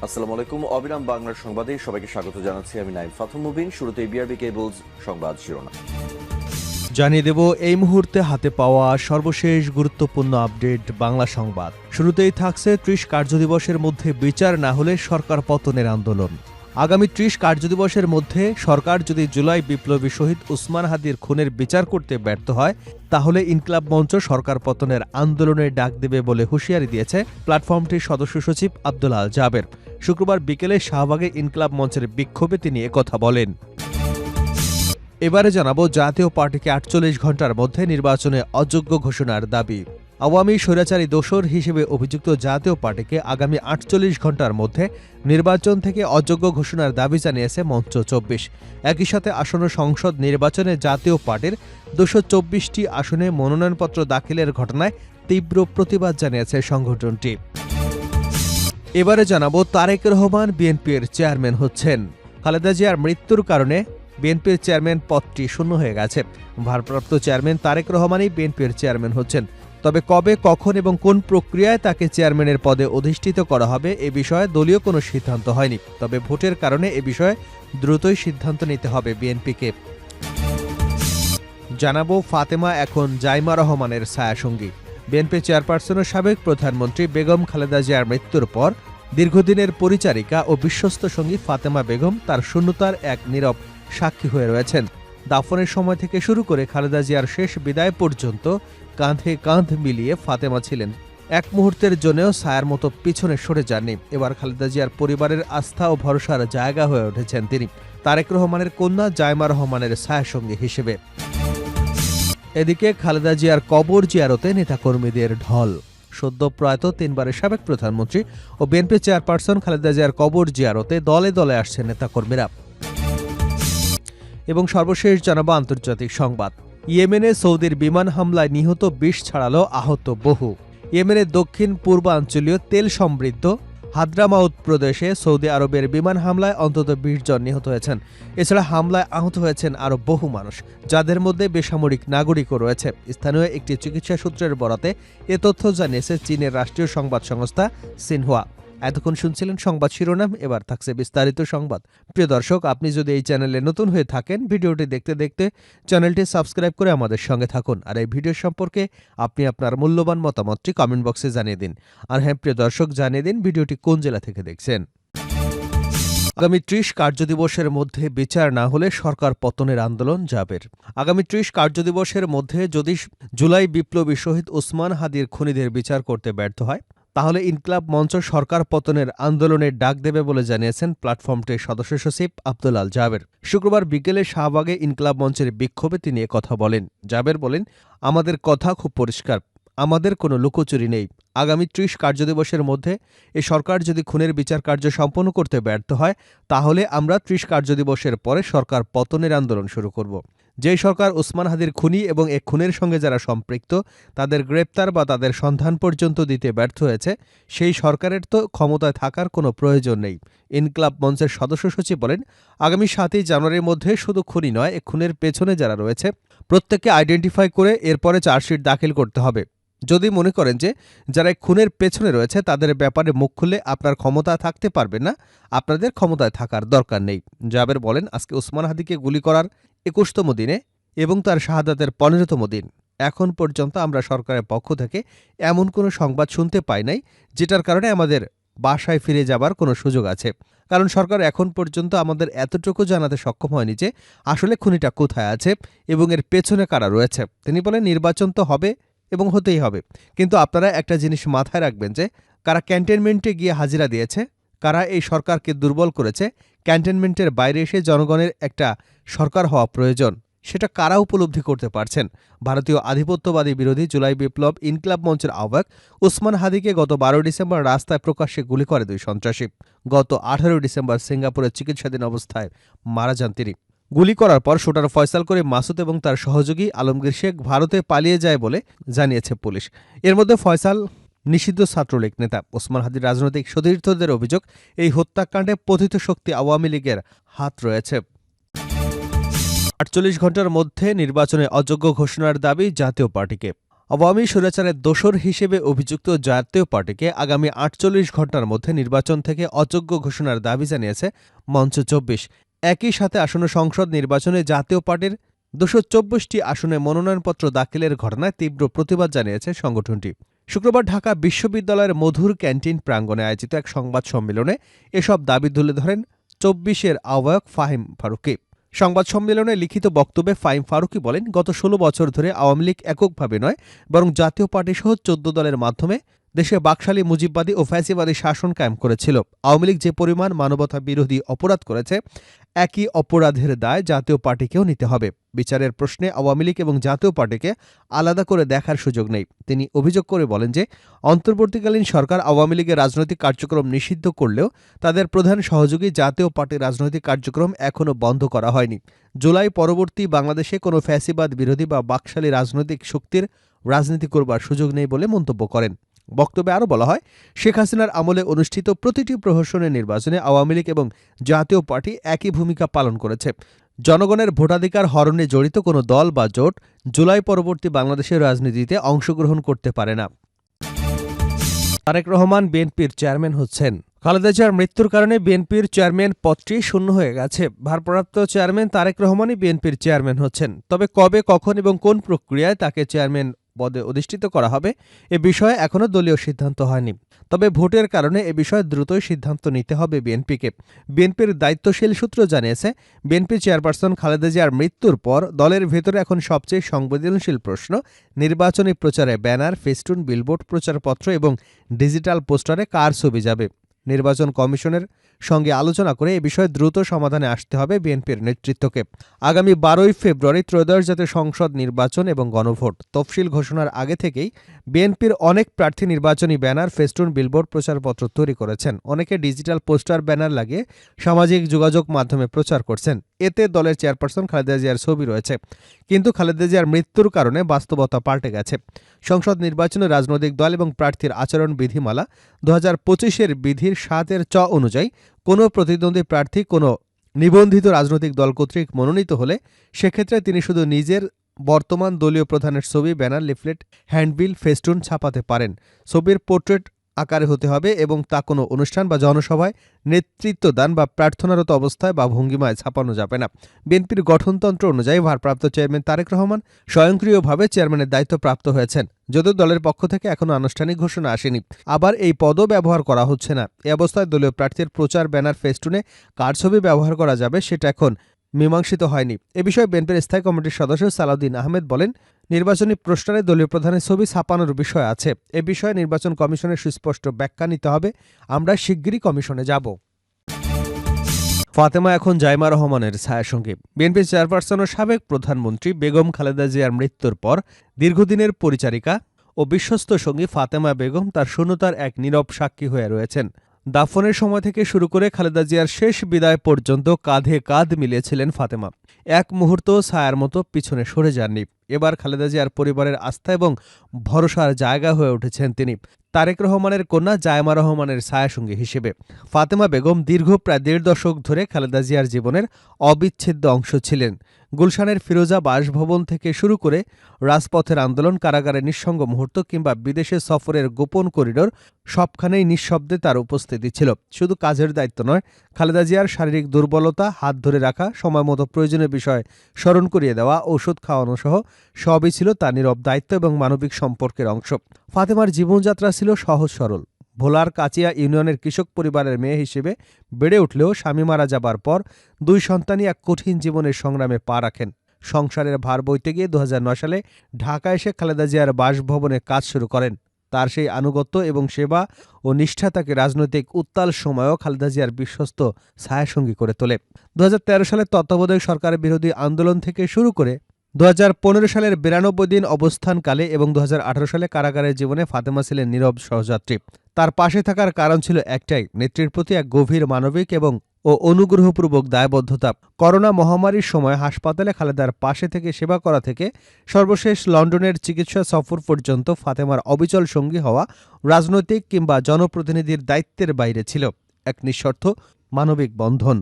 আসসালামু আলাইকুম। অবিরাম বাংলার সংবাদে সবাইকে স্বাগত জানাচ্ছি। আমি নাইম ফাথুম মুবিন। শুরুতেই বিআরবি কেবলস সংবাদ শিরোনাম জানিয়ে দেব এই মুহূর্তে হাতে পাওয়া সর্বশেষ গুরুত্বপূর্ণ আপডেট বাংলা সংবাদ। শুরুতেই থাকছে ৩০ কার্যদিবসের মধ্যে বিচার না হলে সরকার পতনের আন্দোলন। আগামী ৩০ কার্যদিবসের মধ্যে সরকার যদি জুলাই বিপ্লবী শহীদ উসমান হাদির খুনের বিচার করতে ব্যর্থ হয়, তাহলে ইনকিলাব মঞ্চ সরকার পতনের আন্দোলনের ডাক দেবে বলে হুঁশিয়ারি দিয়েছে প্ল্যাটফর্মটির সদস্য সচিব আব্দুল আল জাবের। শুক্রবার বিকেলে শাহবাগে ইনকিলাব মঞ্চের বিক্ষোভে তিনি একথা বলেন। এবারে জানাবো জাতীয় পার্টিকে ৪৮ ঘণ্টার মধ্যে নির্বাচনে অযোগ্য ঘোষণার দাবি। আওয়ামী স্বৈরাচারী দোসর হিসেবে অভিযুক্ত জাতীয় পার্টিকে আগামী ৪৮ ঘণ্টার মধ্যে নির্বাচন থেকে অযোগ্য ঘোষণার দাবি জানিয়েছে মঞ্চ ২৪। একই সাথে আসন্ন সংসদ নির্বাচনে জাতীয় পার্টির ২২৪টি আসনে মনোনয়নপত্র দাখিলের ঘটনায় তীব্র প্রতিবাদ জানিয়েছে সংগঠনটি। এবারে জানাবো তারেক রহমান বিএনপির চেয়ারম্যান হচ্ছেন। খালেদা জিয়ার মৃত্যুর কারণে বিএনপির চেয়ারম্যান পদটি শূন্য হয়ে গেছে। ভারপ্রাপ্ত চেয়ারম্যান তারেক রহমানই বিএনপির চেয়ারম্যান হচ্ছেন। তবে কবে, কখন এবং কোন প্রক্রিয়ায় তাকে চেয়ারম্যানের পদে অধিষ্ঠিত করা হবে এ বিষয়ে দলীয় কোনো সিদ্ধান্ত হয়নি। তবে ভোটের কারণে এ বিষয়ে দ্রুতই সিদ্ধান্ত নিতে হবে বিএনপিকে। জানাবো ফাতেমা এখন জাইমা রহমানের ছায়াসঙ্গী। বিএনপি চেয়ারপারসনের সাবেক প্রধানমন্ত্রী বেগম খালেদা জিয়ার মৃত্যুর পর দীর্ঘদিনের পরিচারিকা ও বিশ্বস্ত সঙ্গী ফাতেমা বেগম তার শূন্যতার এক নীরব সাক্ষী হয়ে রয়েছেন। দাফনের সময় থেকে শুরু করে খালেদা জিয়ার শেষ বিদায় পর্যন্ত কাঁধে কাঁধ মিলিয়ে ফাতেমা ছিলেন। এক মুহূর্তের জন্যও ছায়ার মতো পিছনে সরে যাননি। এবার খালেদা জিয়ার পরিবারের আস্থা ও ভরসার জায়গা হয়ে উঠেছেন তিনি, তারেক রহমানের কন্যা জাইমা রহমানের ছায়াসঙ্গী হিসেবে। এদিকে খালেদা জিয়ার কবর জিয়ারতে নেতাকর্মীদের ঢল। সদ্য প্রয়াত তিনবারের সাবেক প্রধানমন্ত্রী ও বিএনপি চেয়ারপারসন খালেদা জিয়ার কবর জিয়ারতে দলে দলে আসছেন নেতাকর্মীরা। এবং সর্বশেষ জানাবো আন্তর্জাতিক সংবাদ। ইয়েমেনে সৌদির বিমান হামলায় নিহত ২০ ছাড়ালো আহত বহু। ইয়েমেনের দক্ষিণ পূর্বাঞ্চলীয় তেল সমৃদ্ধ হাদ্রামাউত প্রদেশে সৌদি আরবের বিমান হামলায় অন্তত ২০ জন নিহত হয়েছেন। এছাড়া হামলায় আহত হয়েছেন আরও বহু মানুষ, যাদের মধ্যে বেসামরিক নাগরিকও রয়েছে। স্থানীয় একটি চিকিৎসা সূত্রের বরাতে এ তথ্য জানিয়েছে চীনের রাষ্ট্রীয় সংবাদ সংস্থা সিনহুয়া। এতক্ষণ শুনছিলেন সংবাদ শিরোনাম, এবার থাকছে বিস্তারিত সংবাদ। প্রিয় দর্শক, আপনি যদি এই চ্যানেলে নতুন হয়ে থাকেন, ভিডিওটি দেখতে দেখতে চ্যানেলটি সাবস্ক্রাইব করে আমাদের সঙ্গে থাকুন। আর এই ভিডিও সম্পর্কে আপনি আপনার মূল্যবান মতামতটি কমেন্ট বক্সে জানিয়ে দিন। আর হ্যাঁ প্রিয় দর্শক, জানিয়ে দিন ভিডিওটি কোন জেলা থেকে দেখছেন। আগামী ৩০ কার্যদিবসের মধ্যে বিচার না হলে সরকার পতনের আন্দোলন জাবের। আগামী ৩০ কার্যদিবসের মধ্যে যদি জুলাই বিপ্লবী শহীদ উসমান হাদির খুনিদের বিচার করতে ব্যর্থ হয়, তাহলে ইনকিলাব মঞ্চ সরকার পতনের আন্দোলনের ডাক দেবে বলে জানিয়েছেন প্ল্যাটফর্মটির সদস্য সচিব আব্দুল আল জাবের। শুক্রবার বিকেলে শাহবাগে ইনকিলাব মঞ্চের বিক্ষোভে তিনি একথা বলেন। জাবের বলেন, আমাদের কথা খুব পরিষ্কার, আমাদের কোনো লুকোচুরি নেই। আগামী ৩০ কার্যদিবসের মধ্যে এ সরকার যদি খুনের বিচার কার্য সম্পন্ন করতে ব্যর্থ হয়, তাহলে আমরা ৩০ কার্যদিবসের পরে সরকার পতনের আন্দোলন শুরু করব। যেই সরকার উসমান হাদির খুনি এবং এ খুনের সঙ্গে যারা সম্পৃক্ত তাদের গ্রেপ্তার বা তাদের সন্ধান পর্যন্ত দিতে ব্যর্থ হয়েছে, সেই সরকারের তো ক্ষমতায় থাকার কোনো প্রয়োজন নেই। ইনকিলাব মঞ্চের সদস্য সচিব বলেন, আগামী ৭ই জানুয়ারির মধ্যে শুধু খুনি নয়, এ খুনের পেছনে যারা রয়েছে প্রত্যেককে আইডেন্টিফাই করে এরপরে চার্জশিট দাখিল করতে হবে। যদি মনে করেন যে যারা খুনের পেছনে রয়েছে তাদের ব্যাপারে মুখ খুললে আপনার ক্ষমতা থাকতে পারবে না, আপনাদের ক্ষমতায় থাকার দরকার নেই। জাবের বলেন, আজকে উসমান হাদিকে গুলি করার ২১তম দিনে এবং তার শাহাদাতের ১৫তম দিন। এখন পর্যন্ত আমরা সরকারের পক্ষ থেকে এমন কোনো সংবাদ শুনতে পাই নাই যেটার কারণে আমাদের বাসায় ফিরে যাবার কোনো সুযোগ আছে। কারণ সরকার এখন পর্যন্ত আমাদের এতটুকু জানাতে সক্ষম হয়নি যে আসলে খুনিটা কোথায় আছে এবং এর পেছনে কারা রয়েছে। তিনি বলেন, নির্বাচন তো হবে এবং হতেই হবে, কিন্তু আপনারা একটা জিনিস মাথায় রাখবেন যে কারা ক্যান্টনমেন্টে গিয়ে হাজিরা দিয়েছে, কারা এই সরকারকে দুর্বল করেছে, ক্যান্টনমেন্টের বাইরে এসে জনগণের একটা সরকার হওয়া প্রয়োজন, সেটা কারা উপলব্ধি করতে পারছেন। ভারতীয় আধিপত্যবাদী বিরোধী জুলাই বিপ্লব ইনকিলাব মঞ্চের আহ্বায়ক উসমান হাদিকে গত ১২ ডিসেম্বর রাস্তায় প্রকাশ্যে গুলি করে ২ সন্ত্রাসী। গত ১৮ ডিসেম্বর সিঙ্গাপুরের চিকিৎসাধীন অবস্থায় মারা যান তিনি। গুলি করার পর শুটার ফয়সাল করে মাসুদ এবং তার সহযোগী আলমগীর শেখ ভারতে পালিয়ে যায় বলে জানিয়েছে পুলিশ। এর মধ্যে ফয়সাল নিষিদ্ধ ছাত্রলীগ নেতা। ওসমান হাদির রাজনৈতিক সতীর্থদের অভিযোগ, এই হত্যাকাণ্ডে পতিত শক্তি আওয়ামী লীগের হাত রয়েছে। ৪৮ ঘণ্টার মধ্যে নির্বাচনে অযোগ্য ঘোষণার দাবি জাতীয় পার্টিকে। আওয়ামী স্বৈরাচারের দোসর হিসেবে অভিযুক্ত জাতীয় পার্টিকে আগামী ৪৮ ঘণ্টার মধ্যে নির্বাচন থেকে অযোগ্য ঘোষণার দাবি জানিয়েছে মঞ্চ ২৪। একই সাথে আসন্ন সংসদ নির্বাচনে জাতীয় পার্টির ২২৪টি আসনে মনোনয়নপত্র দাখিলের ঘটনায় তীব্র প্রতিবাদ জানিয়েছে সংগঠনটি। শুক্রবার ঢাকা বিশ্ববিদ্যালয়ের মধুর ক্যান্টিন প্রাঙ্গণে আয়োজিত এক সংবাদ সম্মেলনে এসব দাবি তুলে ধরেন ২৪-এর আহ্বায়ক ফাহিম ফারুকী। সংবাদ সম্মেলনে লিখিত বক্তব্যে ফাহিম ফারুকী বলেন, গত ১৬ বছর ধরে আওয়ামী লীগ এককভাবে নয় বরং জাতীয় পার্টিসহ ১৪ দলের মাধ্যমে দেশে বাকশালী মুজিববাদী ও ফ্যাসিবাদী শাসন কায়েম করেছিল। আওয়ামী লীগ যে পরিমাণ মানবতা বিরোধী অপরাধ করেছে, একই অপরাধের দায় জাতীয় পার্টিকেও নিতে হবে। বিচারের প্রশ্নে আওয়ামী লীগ এবং জাতীয় পার্টিকে আলাদা করে দেখার সুযোগ নেই। তিনি অভিযোগ করে বলেন যে অন্তর্বর্তীকালীন সরকার আওয়ামী লীগের রাজনৈতিক কার্যক্রম নিষিদ্ধ করলেও তাদের প্রধান সহযোগী জাতীয় পার্টির রাজনৈতিক কার্যক্রম এখনও বন্ধ করা হয়নি। জুলাই পরবর্তী বাংলাদেশে কোনো ফ্যাসিবাদ বিরোধী বা বাকশালী রাজনৈতিক শক্তির রাজনীতি করবার সুযোগ নেই বলে মন্তব্য করেন। বক্তব্যে আরও বলা হয়, শেখ হাসিনার আমলে অনুষ্ঠিত প্রতিটি প্রহসনের নির্বাচনে আওয়ামী লীগ এবং জাতীয় পার্টি একই ভূমিকা পালন করেছে। জনগণের ভোটাধিকার হরণে জড়িত কোনো দল বা জোট জুলাই পরবর্তী বাংলাদেশের রাজনীতিতে অংশগ্রহণ করতে পারে না। তারেক রহমান বিএনপির চেয়ারম্যান হচ্ছেন। খালেদা জিয়ার মৃত্যুর কারণে বিএনপির চেয়ারম্যান পদটি শূন্য হয়ে গেছে। ভারপ্রাপ্ত চেয়ারম্যান তারেক রহমানই বিএনপির চেয়ারম্যান হচ্ছেন। তবে কবে, কখন এবং কোন প্রক্রিয়ায় তাকে চেয়ারম্যান পদে অধিষ্ঠিত করা হবে এ বিষয়ে এখনও দলীয় সিদ্ধান্ত হয়নি। তবে ভোটের কারণে এ বিষয়ে দ্রুতই সিদ্ধান্ত নিতে হবে বিএনপিকে। বিএনপির দায়িত্বশীল সূত্র জানিয়েছে, বিএনপি চেয়ারপারসন খালেদা জিয়ার মৃত্যুর পর দলের ভেতরে এখন সবচেয়ে সংবেদনশীল প্রশ্ন নির্বাচনী প্রচারে ব্যানার, ফেস্টুন, বিলবোর্ড, প্রচারপত্র এবং ডিজিটাল পোস্টারে কার ছবি যাবে। নির্বাচন কমিশনের সঙ্গে আলোচনা করে এ বিষয়ে দ্রুত সমাধানে আসতে হবে বিএনপির নেতৃত্বকে। আগামী ১২ই ফেব্রুয়ারি ত্রয়োদশ জাতীয় সংসদ নির্বাচন এবং গণভোট। তফসিল ঘোষণার আগে থেকেই বিএনপির অনেক প্রার্থী নির্বাচনী ব্যানার, ফেস্টুন, বিলবোর্ড, প্রচারপত্র তৈরি করেছেন। অনেকে ডিজিটাল পোস্টার, ব্যানার লাগিয়ে সামাজিক যোগাযোগ মাধ্যমে প্রচার করছেন। এতে দলের চেয়ারপারসন খালেদা জিয়ার ছবি রয়েছে। কিন্তু খালেদা জিয়ার মৃত্যুর কারণে বাস্তবতা পাল্টে গেছে। সংসদ নির্বাচনে রাজনৈতিক দল এবং প্রার্থীর আচরণ বিধিমালা ২০২৫-এর বিধির ৭-এর চ অনুযায়ী কোনো প্রতিদ্বন্দ্বী প্রার্থী কোনো নিবন্ধিত রাজনৈতিক দল কর্তৃক মনোনীত হলে সেক্ষেত্রে তিনি শুধু নিজের বর্তমান দলীয় প্রধানের ছবি, ব্যানার, লিফলেট, হ্যান্ডবিল, ফেস্টুন ছাপাতে পারেন। ছবির পোর্ট্রেট আকারে হতে হবে এবং তা কোনো অনুষ্ঠান বা জনসভায় নেতৃত্বদান বা প্রার্থনারত অবস্থায় বা ভঙ্গিমায় ছাপানো যাবে না। বিএনপির গঠনতন্ত্র অনুযায়ী ভারপ্রাপ্ত চেয়ারম্যান তারেক রহমান স্বয়ংক্রিয়ভাবে চেয়ারম্যানের দায়িত্ব প্রাপ্ত হয়েছেন, যদিও দলের পক্ষ থেকে এখনও আনুষ্ঠানিক ঘোষণা আসেনি। আবার এই পদও ব্যবহার করা হচ্ছে না। এ অবস্থায় দলীয় প্রার্থীর প্রচার, ব্যানার, ফেস্টুনে কার ছবি ব্যবহার করা যাবে সেটা এখন মীমাংসিত হয়নি। এ বিষয়ে বিএনপির স্থায়ী কমিটির সদস্য সালাউদ্দিন আহমেদ বলেন, নির্বাচনী প্রশ্নে দলীয় প্রধানের ছবি ছাপানোর বিষয় আছে। এ বিষয়ে নির্বাচন কমিশনের সুস্পষ্ট ব্যাখ্যা নিতে হবে। আমরা শিগগিরই কমিশনে যাব। ফাতেমা এখন জাইমা রহমানের ছায়াসঙ্গী। বিএনপির চেয়ারপারসন ও সাবেক প্রধানমন্ত্রী বেগম খালেদা জিয়ার মৃত্যুর পর দীর্ঘদিনের পরিচারিকা ও বিশ্বস্ত সঙ্গী ফাতেমা বেগম তার শূন্যতার এক নীরব সাক্ষী হয়ে রয়েছেন। দাফনের সময় থেকে শুরু করে খালেদা জিয়ার শেষ বিদায় পর্যন্ত কাঁধে কাঁধ মিলিয়েছিলেন ফাতেমা। এক মুহূর্ত ছায়ার মতো পিছনে সরে যাননি। এবার খালেদা জিয়ার পরিবারের আস্থা এবং ভরসার জায়গা হয়ে উঠেছেন তিনি। তারেক রহমানের কন্যা জাইমা রহমানের ছায়াসঙ্গী হিসেবে ফাতেমা বেগম দীর্ঘ প্রায় ১.৫ দশক ধরে খালেদা জিয়ার জীবনের অবিচ্ছেদ্য অংশ ছিলেন। গুলশানের ফিরোজা বাসভবন থেকে শুরু করে রাজপথের আন্দোলন, কারাগারের নিঃসঙ্গ মুহূর্ত কিংবা বিদেশে সফরের গোপন করিডোর, সবখানেই নিঃশব্দে তার উপস্থিতি ছিল। শুধু কাজের দায়িত্ব নয়, খালেদা জিয়ার শারীরিক দুর্বলতা, হাত ধরে রাখা, সময়মতো প্রয়োজনীয় বিষয় স্মরণ করিয়ে দেওয়া, ওষুধ খাওয়ানো সহ সবই ছিল তার নীরব দায়িত্ব এবং মানবিক সম্পর্কের অংশ। ফাতেমার জীবনযাত্রা ছিল সহজ সরল। ভোলার কাচিয়া ইউনিয়নের কৃষক পরিবারের মেয়ে হিসেবে বেড়ে উঠলেও স্বামী মারা যাবার পর ২ সন্তানই এক কঠিন জীবনের সংগ্রামে পা রাখেন। সংসারের ভার বইতে গিয়ে ২০০৯ সালে ঢাকা এসে খালেদা জিয়ার বাসভবনে কাজ শুরু করেন। তার সেই আনুগত্য এবং সেবা ও নিষ্ঠা তাকে রাজনৈতিক উত্তাল সময়েও খালেদা জিয়ার বিশ্বস্ত ছায়াসঙ্গী করে তোলে। ২০১৩ সালে তত্ত্বাবধায়ক সরকারের বিরোধী আন্দোলন থেকে শুরু করে ২০১৫ সালের ৯২ দিন অবস্থানকালে এবং ২০১৮ সালে কারাগারের জীবনে ফাতেমা ছিলেন নীরব সহযাত্রী। তার পাশে থাকার কারণ ছিল একটাই, নেত্রীর প্রতি এক গভীর মানবিক এবং অনুগ্রহপূর্বক দায়বদ্ধতা। করোনা মহামারীর সময় হাসপাতালে খালেদার পাশে থেকে সেবা করা থেকে সর্বশেষ লন্ডনের চিকিৎসা সফর পর্যন্ত ফাতেমার অবিচল সঙ্গী হওয়া রাজনৈতিক কিংবা জনপ্রতিনিধির দায়িত্বের বাইরে ছিল এক নিঃস্বার্থ মানবিক বন্ধন।